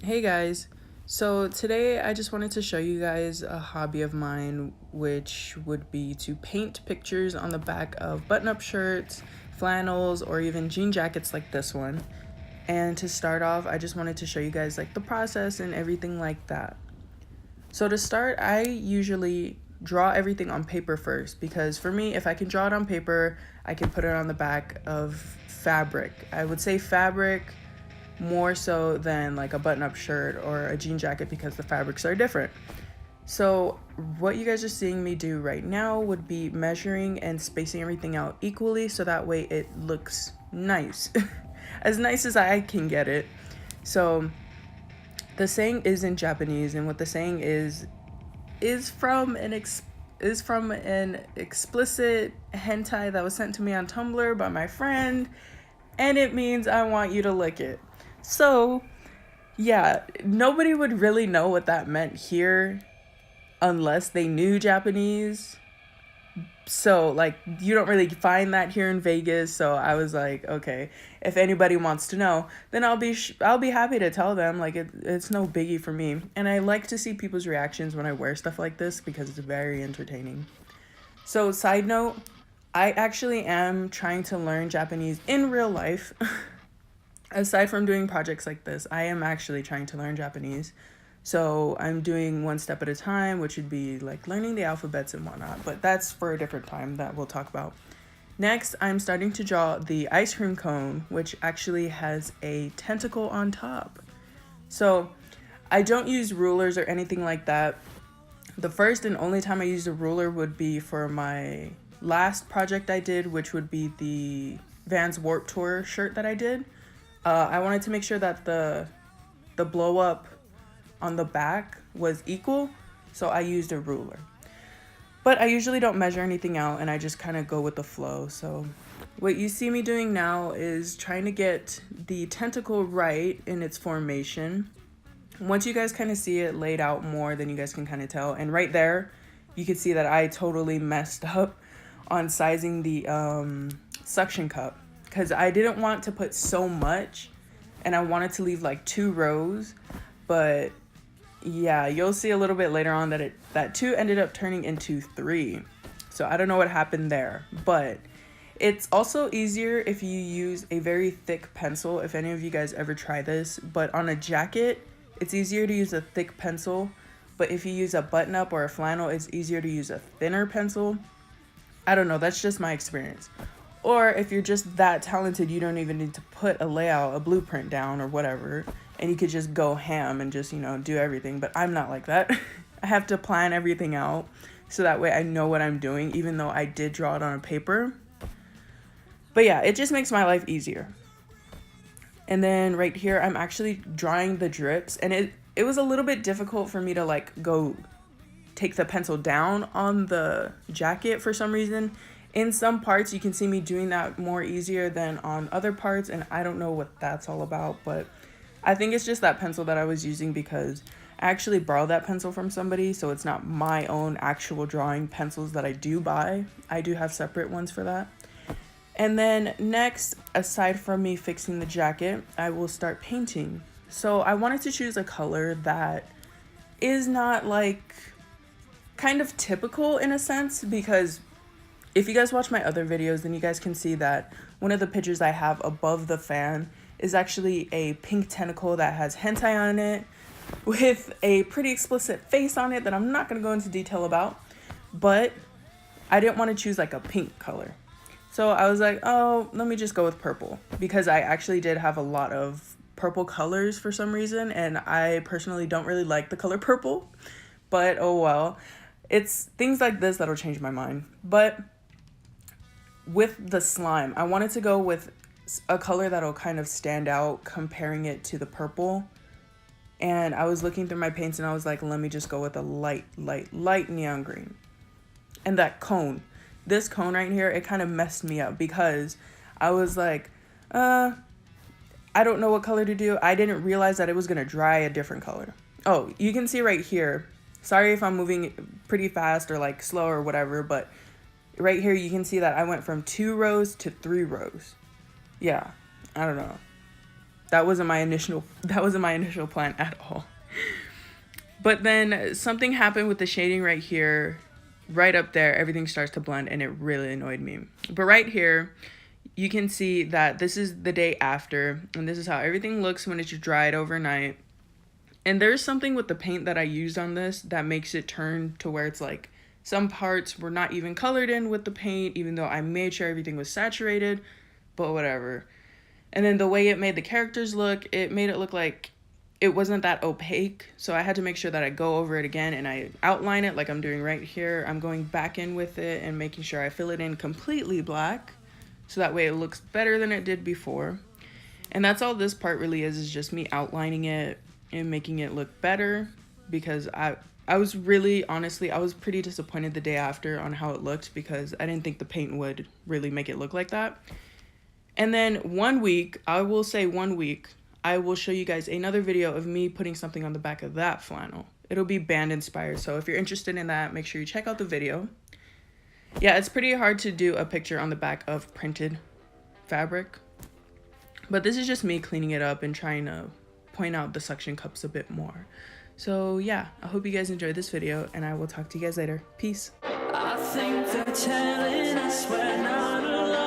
Hey guys, so today I just wanted to show you guys a hobby of mine, which would be to paint pictures on the back of button-up shirts, flannels, or even jean jackets like this one. And to start off, I just wanted to show you guys like the process and everything like that. So to start, I usually draw everything on paper first because for me, if I can draw it on paper, I can put it on the back of fabric. I would say fabric more so than like a button-up shirt or a jean jacket because the fabrics are different. So what you guys are seeing me do right now would be measuring and spacing everything out equally so that way it looks nice. As nice as I can get it. So the saying is in Japanese, and what the saying is from an explicit hentai that was sent to me on Tumblr by my friend, and it means I want you to lick it. So, yeah, nobody would really know what that meant here unless they knew Japanese. So, like, you don't really find that here in Vegas. So I was like, okay, if anybody wants to know, then I'll be happy to tell them. Like, it's no biggie for me. And I like to see people's reactions when I wear stuff like this because it's very entertaining. So, side note, I actually am trying to learn Japanese in real life. Aside from doing projects like this, I am actually trying to learn Japanese. So I'm doing one step at a time, which would be like learning the alphabets and whatnot, but that's for a different time that we'll talk about. Next, I'm starting to draw the ice cream cone, which actually has a tentacle on top. So I don't use rulers or anything like that. The first and only time I used a ruler would be for my last project I did, which would be the Vans Warped Tour shirt that I did. I wanted to make sure that the blow up on the back was equal, so I used a ruler. But I usually don't measure anything out and I just kind of go with the flow. So what you see me doing now is trying to get the tentacle right in its formation. Once you guys kind of see it laid out more, then you guys can kind of tell. And right there, you can see that I totally messed up on sizing the suction cup, because I didn't want to put so much and I wanted to leave like 2 rows, but yeah, you'll see a little bit later on that 2 ended up turning into 3. So I don't know what happened there, but it's also easier if you use a very thick pencil, if any of you guys ever try this. But on a jacket, it's easier to use a thick pencil, but if you use a button up or a flannel, it's easier to use a thinner pencil. I don't know, that's just my experience. Or if you're just that talented, you don't even need to put a layout, a blueprint down or whatever, and you could just go ham and just, do everything. But I'm not like that. I have to plan everything out so that way I know what I'm doing, even though I did draw it on a paper. But yeah, it just makes my life easier. And then right here, I'm actually drawing the drips, and it was a little bit difficult for me to like go take the pencil down on the jacket for some reason. In some parts, you can see me doing that more easier than on other parts, and I don't know what that's all about, but I think it's just that pencil that I was using because I actually borrowed that pencil from somebody, so it's not my own actual drawing pencils that I do buy. I do have separate ones for that. And then next, aside from me fixing the jacket, I will start painting. So I wanted to choose a color that is not like kind of typical in a sense, because if you guys watch my other videos, then you guys can see that one of the pictures I have above the fan is actually a pink tentacle that has hentai on it with a pretty explicit face on it that I'm not going to go into detail about. But I didn't want to choose like a pink color. So I was like, oh, let me just go with purple, because I actually did have a lot of purple colors for some reason, and I personally don't really like the color purple, but oh well. It's things like this that'll change my mind. But with the slime, I wanted to go with a color that'll kind of stand out comparing it to the purple. And I was looking through my paints and I was like, let me just go with a light neon green. And that cone, this cone right here, it kind of messed me up because I was like, I don't know what color to do. I didn't realize that it was gonna dry a different color. Oh, you can see right here. Sorry if I'm moving pretty fast or like slow or whatever, but right here you can see that I went from 2 rows to 3 rows. Yeah, I don't know. that wasn't my initial plan at all. But then something happened with the shading right here, right up there, everything starts to blend, and it really annoyed me. But right here, you can see that this is the day after, and this is how everything looks when it's dried overnight. And there's something with the paint that I used on this that makes it turn to where it's like some parts were not even colored in with the paint, even though I made sure everything was saturated, but whatever. And then the way it made the characters look, it made it look like it wasn't that opaque. So I had to make sure that I go over it again and I outline it like I'm doing right here. I'm going back in with it and making sure I fill it in completely black, so that way it looks better than it did before. And that's all this part really is just me outlining it and making it look better, because I was really, honestly, I was pretty disappointed the day after on how it looked, because I didn't think the paint would really make it look like that. And then 1 week, I will say 1 week, I will show you guys another video of me putting something on the back of that flannel. It'll be band inspired, so if you're interested in that, make sure you check out the video. Yeah, it's pretty hard to do a picture on the back of printed fabric, but this is just me cleaning it up and trying to point out the suction cups a bit more. So yeah, I hope you guys enjoyed this video, and I will talk to you guys later. Peace. I think they're telling us we're not alone.